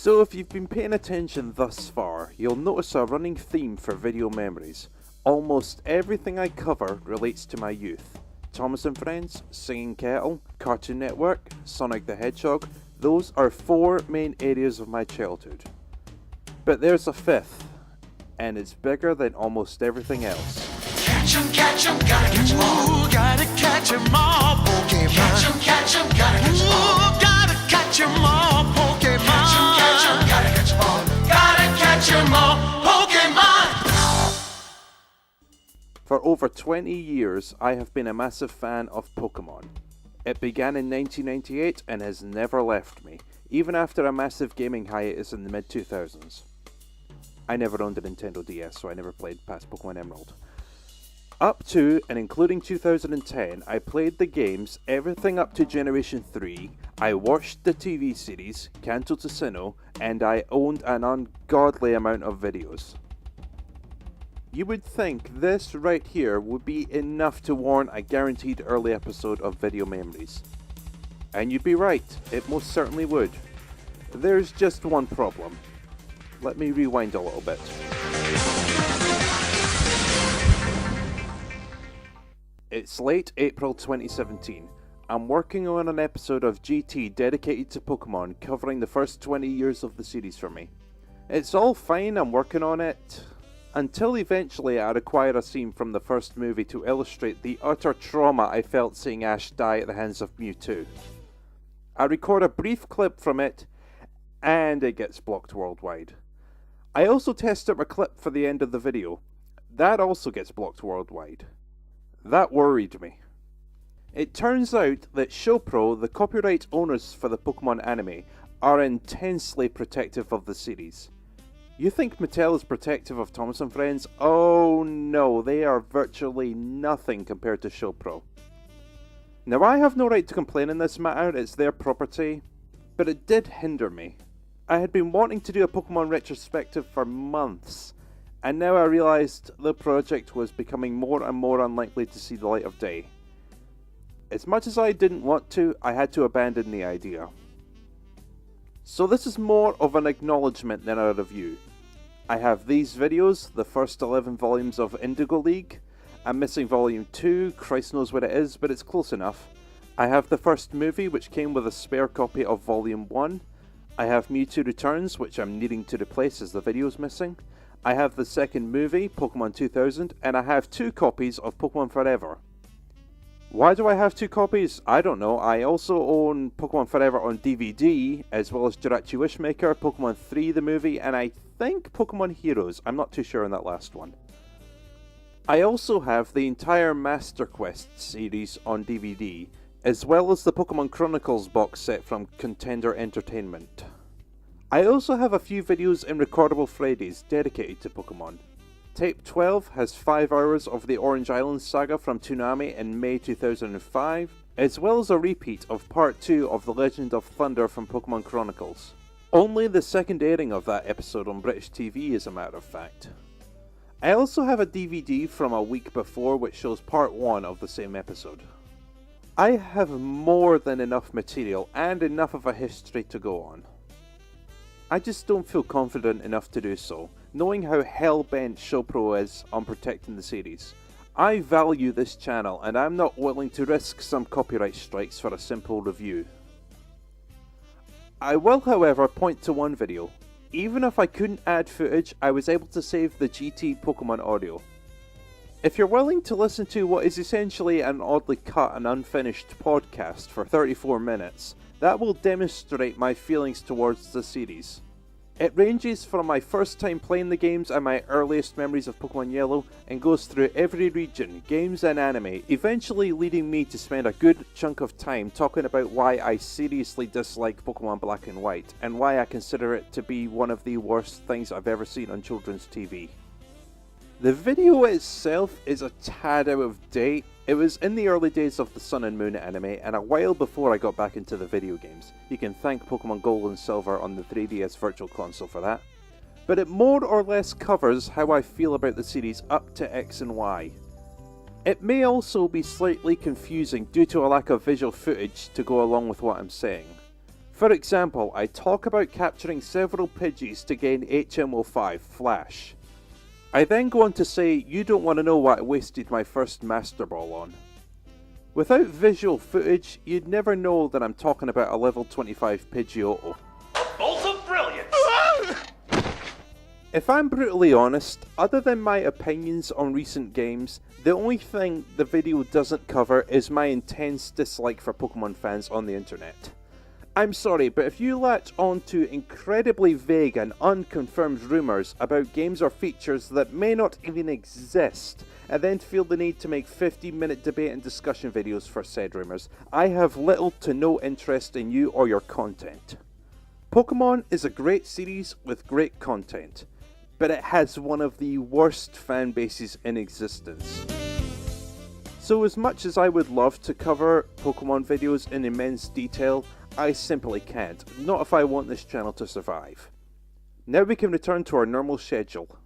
So if you've been paying attention thus far, you'll notice a running theme for video memories. Almost everything I cover relates to my youth. Thomas and Friends, Singing Kettle, Cartoon Network, Sonic the Hedgehog, those are 4 main areas of my childhood. But there's a 5th, and it's bigger than almost everything else. Catch 'em, gotta catch 'em all. Ooh, gotta catch 'em all, Pokémon. Catch 'em, gotta catch 'em all. Ooh, gotta catch 'em all, Pokémon. Catch 'em, gotta catch 'em all. Gotta catch 'em all, Pokémon. For over 20 years, I have been a massive fan of Pokemon. It began in 1998 and has never left me, even after a massive gaming hiatus in the mid-2000s. I never owned a Nintendo DS, so I never played past Pokemon Emerald. Up to and including 2010, I played the games everything up to Generation 3, I watched the TV series, Kanto to Sinnoh, and I owned an ungodly amount of videos. You would think this right here would be enough to warrant a guaranteed early episode of Video Memories. And you'd be right, it most certainly would. There's just one problem. Let me rewind a little bit. It's late April 2017. I'm working on an episode of GT dedicated to Pokemon covering the first 20 years of the series for me. It's all fine, I'm working on it, until eventually I require a scene from the first movie to illustrate the utter trauma I felt seeing Ash die at the hands of Mewtwo. I record a brief clip from it, and it gets blocked worldwide. I also test out a clip for the end of the video. That also gets blocked worldwide. That worried me. It turns out that ShowPro, the copyright owners for the Pokemon anime, are intensely protective of the series. You think Mattel is protective of Thomas and Friends? Oh no, they are virtually nothing compared to ShowPro. Now I have no right to complain in this matter, it's their property, but it did hinder me. I had been wanting to do a Pokemon retrospective for months, and now I realised the project was becoming more and more unlikely to see the light of day. As much as I didn't want to, I had to abandon the idea. So this is more of an acknowledgement than a review. I have these videos, the first 11 volumes of Indigo League. I'm missing volume 2, Christ knows what it is, but it's close enough. I have the first movie, which came with a spare copy of volume 1. I have Mewtwo Returns, which I'm needing to replace as the video's missing. I have the second movie, Pokemon 2000, and I have 2 copies of Pokemon Forever. Why do I have 2 copies? I don't know. I also own Pokemon Forever on DVD, as well as Jirachi Wishmaker, Pokemon 3 the movie, and I think Pokemon Heroes. I'm not too sure on that last one. I also have the entire Master Quest series on DVD, as well as the Pokemon Chronicles box set from Contender Entertainment. I also have a few videos in Recordable Fridays dedicated to Pokemon. Tape 12 has 5 hours of the Orange Island saga from Toonami in May 2005, as well as a repeat of Part 2 of The Legend of Thunder from Pokemon Chronicles. Only the second airing of that episode on British TV, as a matter of fact. I also have a DVD from a week before which shows Part 1 of the same episode. I have more than enough material and enough of a history to go on. I just don't feel confident enough to do so, knowing how hell-bent ShowPro is on protecting the series. I value this channel and I'm not willing to risk some copyright strikes for a simple review. I will, however, point to one video. Even if I couldn't add footage, I was able to save the GT Pokemon audio. If you're willing to listen to what is essentially an oddly cut and unfinished podcast for 34 minutes, that will demonstrate my feelings towards the series. It ranges from my first time playing the games and my earliest memories of Pokemon Yellow, and goes through every region, games and anime, eventually leading me to spend a good chunk of time talking about why I seriously dislike Pokemon Black and White, and why I consider it to be one of the worst things I've ever seen on children's TV. The video itself is a tad out of date. It was in the early days of the Sun and Moon anime, and a while before I got back into the video games. You can thank Pokemon Gold and Silver on the 3DS Virtual Console for that. But it more or less covers how I feel about the series up to X and Y. It may also be slightly confusing due to a lack of visual footage to go along with what I'm saying. For example, I talk about capturing several Pidgeys to gain HM05 Flash. I then go on to say you don't want to know what I wasted my first Master Ball on. Without visual footage, you'd never know that I'm talking about a level 25 Pidgeotto. Bolt of brilliance! If I'm brutally honest, other than my opinions on recent games, the only thing the video doesn't cover is my intense dislike for Pokemon fans on the internet. I'm sorry, but if you latch on to incredibly vague and unconfirmed rumours about games or features that may not even exist, and then feel the need to make 50-minute debate and discussion videos for said rumours, I have little to no interest in you or your content. Pokemon is a great series with great content, but it has one of the worst fan bases in existence. So as much as I would love to cover Pokemon videos in immense detail, I simply can't, not if I want this channel to survive. Now we can return to our normal schedule.